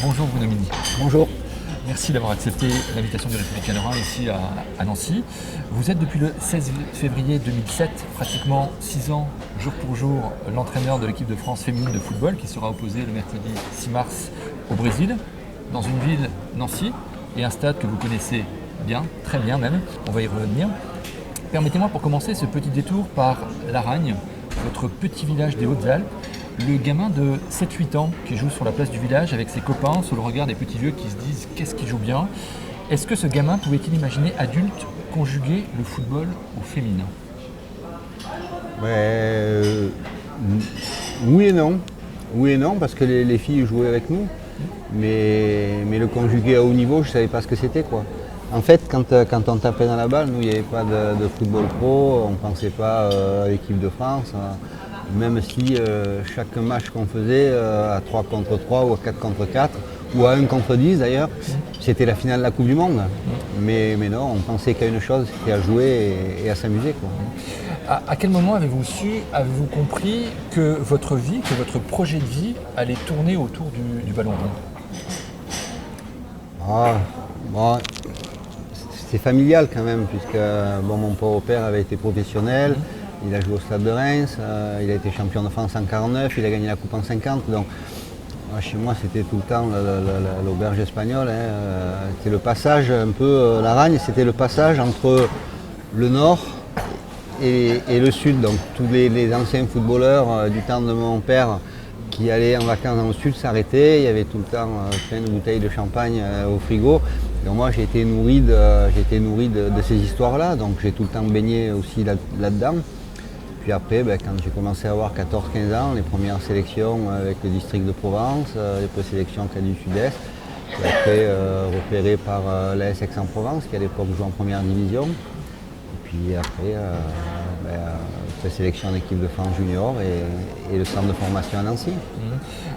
Bonjour Bruno Mini. Bonjour. Merci d'avoir accepté l'invitation du Républicain Lorrain ici à Nancy. Vous êtes depuis le 16 février 2007, pratiquement 6 ans, jour pour jour, l'entraîneur de l'équipe de France féminine de football qui sera opposée le mercredi 6 mars au Brésil, dans une ville, Nancy, et un stade que vous connaissez bien, très bien même, on va y revenir. Permettez-moi pour commencer ce petit détour par Laragne, votre petit village des Hautes-Alpes, le gamin de 7-8 ans qui joue sur la place du village avec ses copains sous le regard des petits vieux qui se disent qu'est-ce qu'il joue bien. Est-ce que ce gamin pouvait-il imaginer adulte conjuguer le football au féminin? Oui et non. Oui et non, parce que les filles jouaient avec nous, mais le conjuguer à haut niveau, je ne savais pas ce que c'était, quoi. En fait, quand on tapait dans la balle, nous, il n'y avait pas de football pro, on ne pensait pas à l'équipe de France. Même si chaque match qu'on faisait à 3 contre 3 ou à 4 contre 4 ou à 1 contre 10 d'ailleurs, c'était la finale de la Coupe du Monde. Mais non, on pensait qu'à une chose, c'était à jouer et à s'amuser, quoi. À quel moment avez-vous compris que votre vie, que votre projet de vie allait tourner autour du ballon rond? C'était familial quand même, puisque mon pauvre père avait été professionnel. Il a joué au Stade de Reims, il a été champion de France en 49, il a gagné la Coupe en 50. Donc chez moi c'était tout le temps l'auberge espagnole. C'était le passage un peu, Laragne, c'était le passage entre le nord et le sud. Donc tous les anciens footballeurs du temps de mon père qui allaient en vacances dans le sud s'arrêtaient. Il y avait tout le temps plein de bouteilles de champagne au frigo. Donc moi j'ai été nourri de ces histoires-là, donc j'ai tout le temps baigné aussi là-dedans. Puis après, quand j'ai commencé à avoir 14-15 ans, les premières sélections avec le district de Provence, les présélections Cadets du Sud-Est, après repéré par l'AS Aix-en-Provence qui à l'époque jouait en première division. Et puis après, présélection d'équipe de France junior et le centre de formation à Nancy.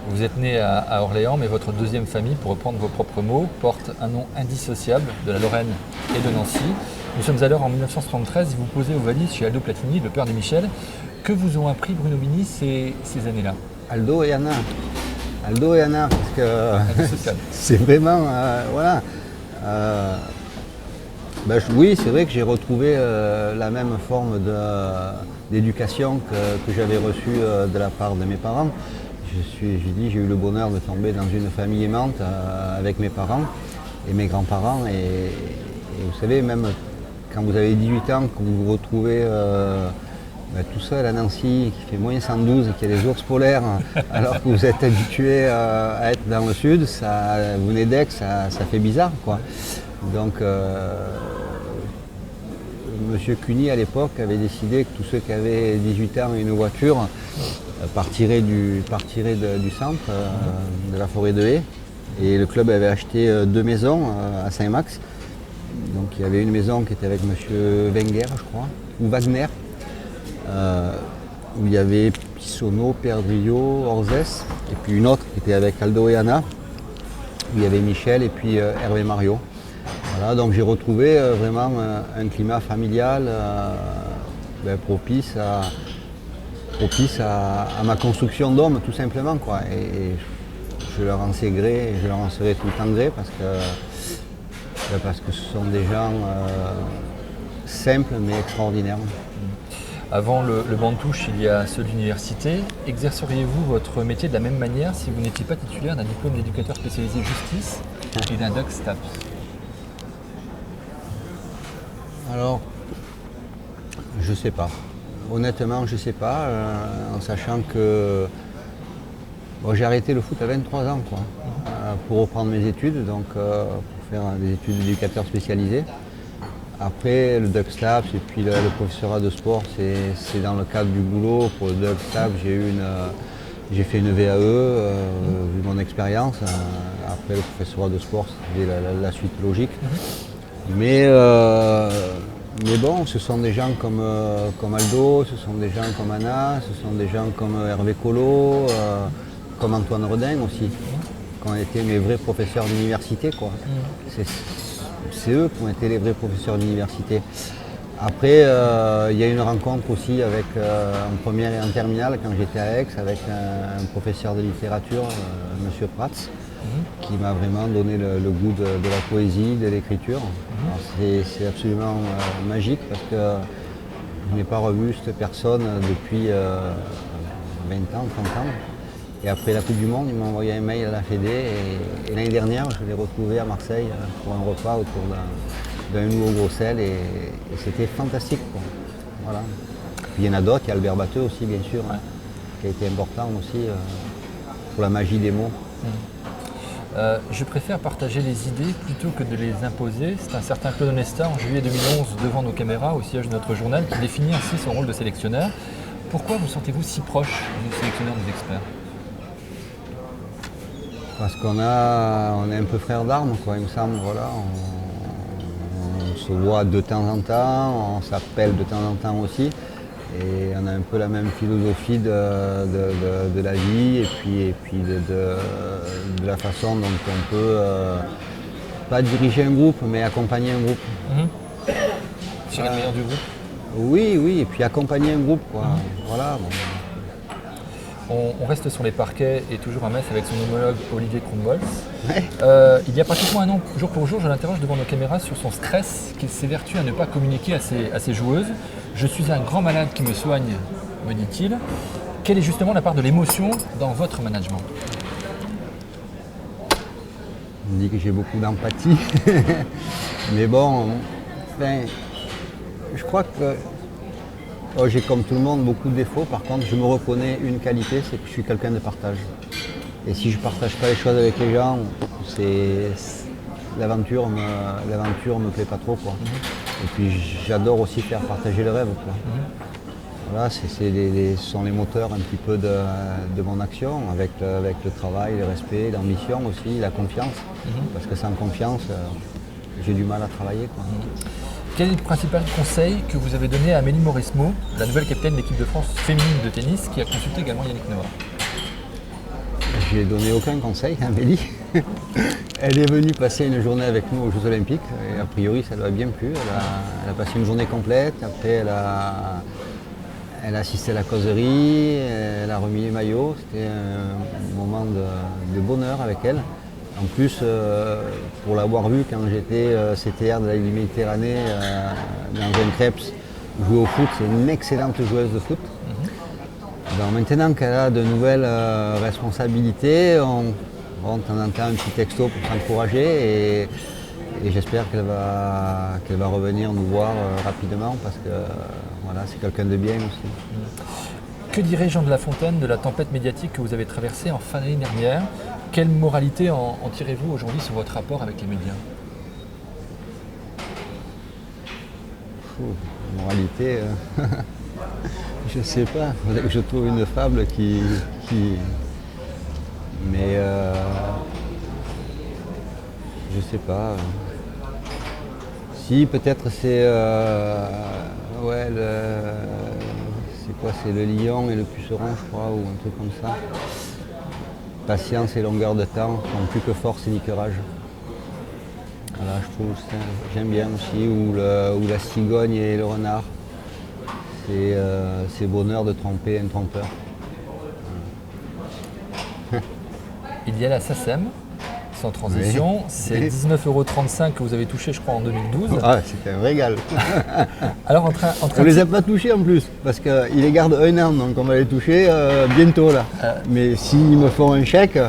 Vous êtes né à Orléans, mais votre deuxième famille, pour reprendre vos propres mots, porte un nom indissociable de la Lorraine et de Nancy. Nous sommes alors en 1973 et vous posez aux valises chez Aldo Platini, le père de Michel. Que vous ont appris Bruno Mini ces années-là? Aldo et Anna. Aldo et Anna, parce que c'est vraiment, voilà. Oui, c'est vrai que j'ai retrouvé la même forme d'éducation que j'avais reçue de la part de mes parents. J'ai eu le bonheur de tomber dans une famille aimante avec mes parents et mes grands-parents. Et vous savez, même quand vous avez 18 ans, que vous vous retrouvez tout seul à Nancy, qui fait moins 112 et qu'il y a des ours polaires, alors que vous êtes habitué à être dans le sud, vous venez d'Aix, ça fait bizarre, quoi. Donc, M. Cuny à l'époque avait décidé que tous ceux qui avaient 18 ans et une voiture partiraient du centre, de la forêt de Haye. Et le club avait acheté 2 maisons à Saint-Max. Donc il y avait une maison qui était avec M. Wenger, je crois, ou Wagner, où il y avait Pissonneau, Perdriau, Orzès, et puis une autre qui était avec Aldo et Anna, où il y avait Michel et puis Hervé Mario. Voilà, donc j'ai retrouvé vraiment un climat familial propice à ma construction d'homme, tout simplement, quoi. Et je leur en sais gré, et je leur en serai tout le temps gré parce que ce sont des gens simples mais extraordinaires. Avant le banc de touche, il y a ceux de l'université. Exerceriez-vous votre métier de la même manière si vous n'étiez pas titulaire d'un diplôme d'éducateur spécialisé justice et d'un Doc STAPS? Alors, je sais pas. Honnêtement, je sais pas, en sachant que j'ai arrêté le foot à 23 ans, quoi, pour reprendre mes études, donc pour faire des études d'éducateur spécialisé. Après, le Doc STAPS et puis le professorat de sport, c'est dans le cadre du boulot. Pour le Doc STAPS, j'ai fait une VAE, vu mon expérience. Après, le professorat de sport, c'était la suite logique. Mais bon, ce sont des gens comme Aldo, ce sont des gens comme Anna, ce sont des gens comme Hervé Collot, comme Antoine Redin aussi, qui ont été mes vrais professeurs d'université, quoi. C'est eux qui ont été les vrais professeurs d'université. Après, il y a une rencontre aussi avec, en première et en terminale, quand j'étais à Aix, avec un professeur de littérature, M. Prats, qui m'a vraiment donné le goût de la poésie, de l'écriture. C'est absolument magique parce que je n'ai pas revu cette personne depuis 20 ans, 30 ans. Et après la Coupe du Monde, il m'a envoyé un mail à la Fédé et l'année dernière, je l'ai retrouvé à Marseille pour un repas autour d'un nouveau gros sel et c'était fantastique, quoi. Voilà. Puis il y en a d'autres, il y a Albert Batteux aussi bien sûr, qui a été important aussi pour la magie des mots. Je préfère partager les idées plutôt que de les imposer. C'est un certain Claude Onesta en juillet 2011 devant nos caméras au siège de notre journal qui définit ainsi son rôle de sélectionneur. Pourquoi vous sentez-vous si proche du sélectionneur des experts? Parce qu'on est un peu frères d'armes, quoi, il me semble. Voilà. On se voit de temps en temps, on s'appelle de temps en temps aussi. Et on a un peu la même philosophie de la vie et puis de la façon dont on peut, pas diriger un groupe, mais accompagner un groupe. Tirer le meilleur du groupe? Oui, et puis accompagner un groupe, quoi. Voilà. Bon. On reste sur les parquets et toujours à Metz avec son homologue Olivier Kronbolz. Il y a pratiquement un an, jour pour jour, je l'interroge devant nos caméras sur son stress qu'il s'évertue à ne pas communiquer à ses joueuses. Je suis un grand malade qui me soigne, me dit-il. Quelle est justement la part de l'émotion dans votre management? On dit que j'ai beaucoup d'empathie. Mais bon, enfin, je crois que j'ai comme tout le monde beaucoup de défauts. Par contre, je me reconnais une qualité, c'est que je suis quelqu'un de partage. Et si je ne partage pas les choses avec les gens, l'aventure me plaît pas trop, quoi. Et puis j'adore aussi faire partager le rêve, quoi. Voilà, ce sont les moteurs un petit peu de mon action, avec le travail, le respect, l'ambition aussi, la confiance. Parce que sans confiance, j'ai du mal à travailler, quoi. Quel est le principal conseil que vous avez donné à Amélie Mauresmo, la nouvelle capitaine de l'équipe de France féminine de tennis, qui a consulté également Yannick Noah? Je n'ai donné aucun conseil à Amélie. Elle est venue passer une journée avec nous aux Jeux Olympiques et a priori ça lui a bien plu. Elle a passé une journée complète, après elle a assisté à la causerie, elle a remis les maillots. C'était un moment de bonheur avec elle. En plus, pour l'avoir vue quand j'étais CTR de la Méditerranée dans un Krebs jouer au foot, c'est une excellente joueuse de foot. Donc maintenant qu'elle a de nouvelles responsabilités, on de temps en temps un petit texto pour s'encourager et j'espère qu'elle va revenir nous voir rapidement parce que voilà, c'est quelqu'un de bien aussi. Que dirait Jean de La Fontaine de la tempête médiatique que vous avez traversée en fin d'année dernière? Quelle moralité en tirez-vous aujourd'hui sur votre rapport avec les médias? Moralité, je ne sais pas. Il faudrait que je trouve une fable qui... Mais je sais pas. Si, peut-être c'est... c'est quoi? C'est le lion et le puceron, je crois, ou un truc comme ça. Patience et longueur de temps sont plus que force et ni que rage. Voilà, je trouve ça, j'aime bien aussi, ou la cigogne et le renard. C'est bonheur de tromper un trompeur. Il y a la SACEM, sans transition, oui. C'est 19,35 € que vous avez touché, je crois, en 2012. Ah, c'était un régal. Alors, on ne les a pas touchés en plus, parce qu'ils les gardent un an, donc on va les toucher bientôt là. Mais s'ils me font un chèque,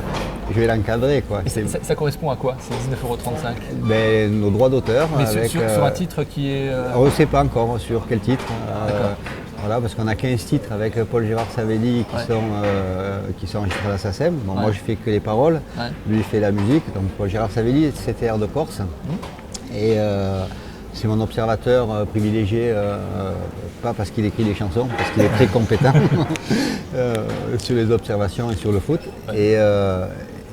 je vais l'encadrer, quoi. Ça correspond à quoi, ces 19,35 €? Ben, nos droits d'auteur. Mais sur un titre qui est... On ne sait pas encore sur quel titre. D'accord. Voilà, parce qu'on a 15 titres avec Paul Gérard Savelli qui sont enregistrés à la SACEM. Bon, moi, je fais que les paroles. Lui, il fait la musique. Donc, Paul Gérard Savelli, c'est CTR de Corse. Et c'est mon observateur privilégié, pas parce qu'il écrit des chansons, parce qu'il est très compétent sur les observations et sur le foot. Et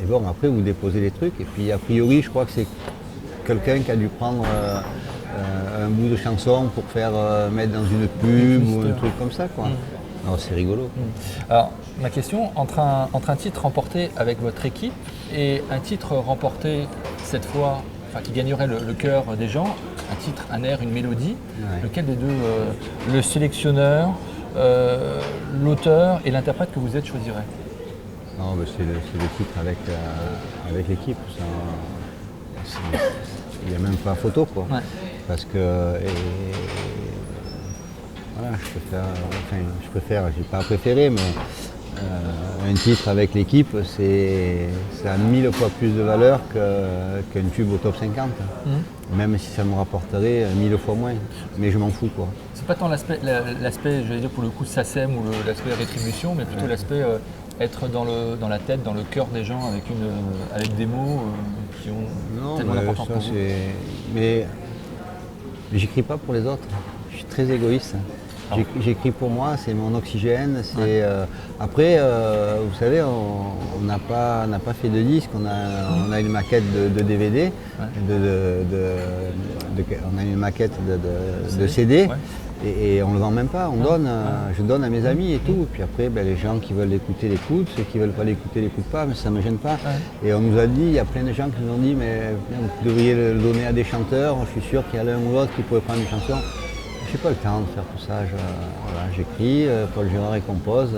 bon, après, vous déposez les trucs. Et puis, a priori, je crois que c'est quelqu'un qui a dû prendre... un bout de chanson pour faire mettre dans une pub ou un truc comme ça, quoi. Non, c'est rigolo. Alors, ma question, entre un titre remporté avec votre équipe et un titre remporté cette fois, qui gagnerait le cœur des gens, un titre, un air, une mélodie, lequel des deux, le sélectionneur, l'auteur et l'interprète que vous êtes choisirait? Non, mais c'est le titre avec l'équipe. Il n'y a même pas photo, quoi. Ouais. Parce que voilà, je préfère, j'ai pas préféré, mais un titre avec l'équipe, ça a 1000 fois plus de valeur qu'un tube au top 50. Même si ça me rapporterait 1000 fois moins. Mais je m'en fous, quoi. C'est pas tant l'aspect, j'allais dire pour le coup, SACEM ou l'aspect rétribution, mais plutôt l'aspect être dans la tête, dans le cœur des gens avec des mots qui ont tellement d'importance pour vous. Mais j'écris pas pour les autres. Je suis très égoïste. J'écris pour moi, c'est mon oxygène. Après, vous savez, on n'a pas fait de disque, on a une maquette de DVD, on a une maquette de CD. Ouais. Et on ne le vend même pas, je donne à mes amis et tout. Puis après, les gens qui veulent l'écouter l'écoutent, ceux qui ne veulent pas l'écouter l'écoutent pas, mais ça ne me gêne pas. Ouais. Et on nous a dit, il y a plein de gens qui nous ont dit, mais vous devriez le donner à des chanteurs, je suis sûr qu'il y a l'un ou l'autre qui pourrait prendre une chanson. Je n'ai pas le temps de faire tout ça, j'écris, Paul Gérard compose.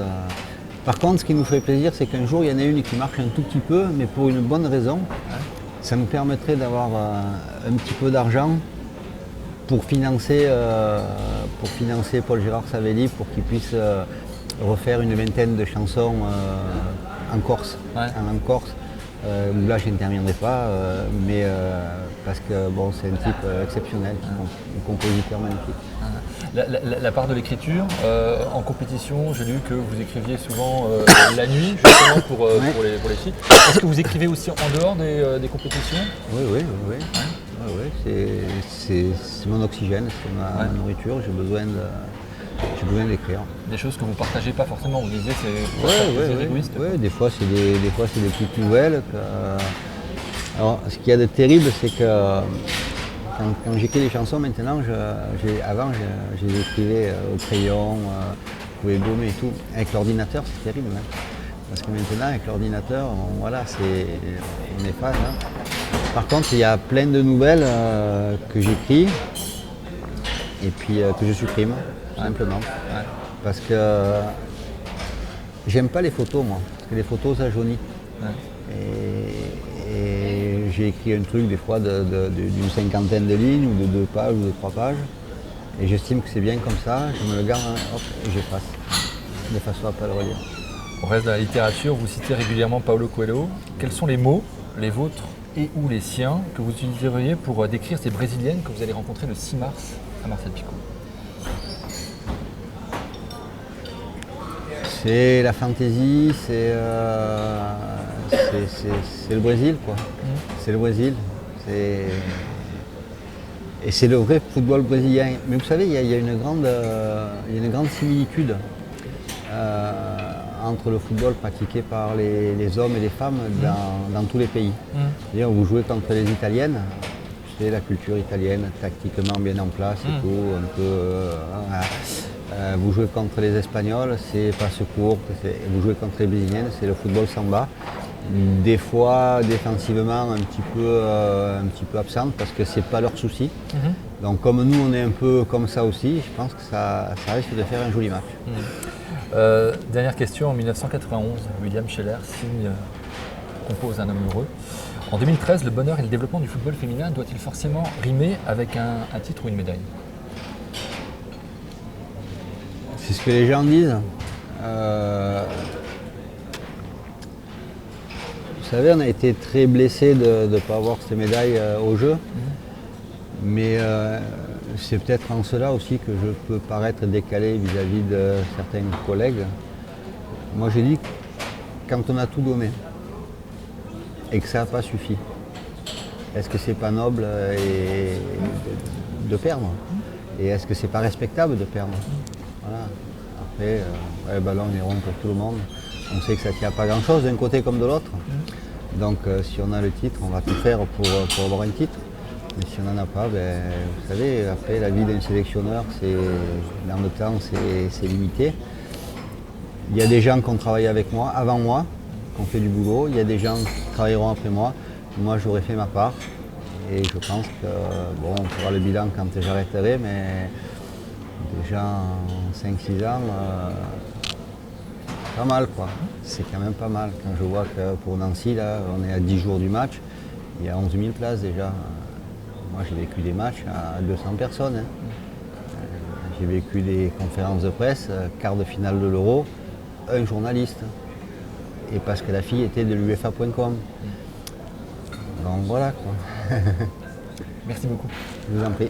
Par contre, ce qui nous fait plaisir, c'est qu'un jour, il y en a une qui marche un tout petit peu, mais pour une bonne raison. Ça nous permettrait d'avoir un petit peu d'argent pour financer Paul Gérard Savelli pour qu'il puisse refaire une vingtaine de chansons en Corse. En Corse. Où là je n'interviendrai pas, mais parce que bon, c'est un type exceptionnel, un compositeur magnifique. La part de l'écriture, en compétition, j'ai lu que vous écriviez souvent la nuit, justement pour les titres. Est-ce que vous écrivez aussi en dehors des compétitions? Oui. C'est mon oxygène, c'est ma nourriture, j'ai besoin d'écrire. Des choses que vous ne partagez pas forcément, vous disiez c'est égoïste. Oui, des fois c'est des petites nouvelles. Alors ce qu'il y a de terrible, c'est que quand j'écris des chansons maintenant, avant je les écrivais au crayon, je pouvais gommer et tout. Avec l'ordinateur c'est terrible. Hein. Parce que maintenant avec l'ordinateur, on efface. Hein. Par contre il y a plein de nouvelles que j'écris et puis que je supprime. Simplement. Ouais. Parce que j'aime pas les photos, moi. Parce que les photos, ça jaunit. Ouais. Et j'ai écrit un truc, des fois, d'une 50aine de lignes, ou de 2 pages, ou de 3 pages. Et j'estime que c'est bien comme ça. Je me le garde, hop, et j'efface. De façon à ne pas le relire. Au reste de la littérature, vous citez régulièrement Paulo Coelho. Quels sont les mots, les vôtres et ou les siens, que vous utiliseriez pour décrire ces Brésiliennes que vous allez rencontrer le 6 mars à Marcel-Picot? C'est la fantaisie, c'est le Brésil, quoi. C'est le Brésil. Et c'est le vrai football brésilien. Mais vous savez, il y a une grande similitude entre le football pratiqué par les hommes et les femmes dans tous les pays. C'est-à-dire, vous jouez contre les Italiennes, c'est la culture italienne, tactiquement bien en place et tout, un peu. Vous jouez contre les Espagnols, c'est passe courte. Vous jouez contre les Brésiliennes, c'est le football samba. Des fois, défensivement, un petit peu absente parce que c'est pas leur souci. Donc, comme nous, on est un peu comme ça aussi, je pense que ça risque de faire un joli match. Dernière question, en 1991, William Scheller compose Un homme heureux. En 2013, le bonheur et le développement du football féminin doit-il forcément rimer avec un titre ou une médaille? C'est ce que les gens disent. Vous savez, on a été très blessés de ne pas avoir ces médailles au jeu. Mais c'est peut-être en cela aussi que je peux paraître décalé vis-à-vis de certains collègues. Moi j'ai dit, quand on a tout donné et que ça n'a pas suffi, est-ce que c'est pas noble de perdre? Et est-ce que c'est pas respectable de perdre? Voilà. Après, le ballon est rond pour tout le monde. On sait que ça ne tient pas grand-chose d'un côté comme de l'autre. Donc si on a le titre, on va tout faire pour avoir un titre. Mais si on n'en a pas, vous savez, après la vie d'un sélectionneur, dans le temps, c'est limité. Il y a des gens qui ont travaillé avec moi, avant moi, qui ont fait du boulot. Il y a des gens qui travailleront après moi. Moi, j'aurais fait ma part. Et je pense que, on fera le bilan quand j'arrêterai, mais déjà en 5-6 ans, pas mal quoi. C'est quand même pas mal. Quand je vois que pour Nancy, là, on est à 10 jours du match, il y a 11 000 places déjà. Moi j'ai vécu des matchs à 200 personnes. Hein. J'ai vécu des conférences de presse, quart de finale de l'Euro, un journaliste. Et parce que la fille était de l'UEFA.com. Donc voilà quoi. Merci beaucoup. Je vous en prie.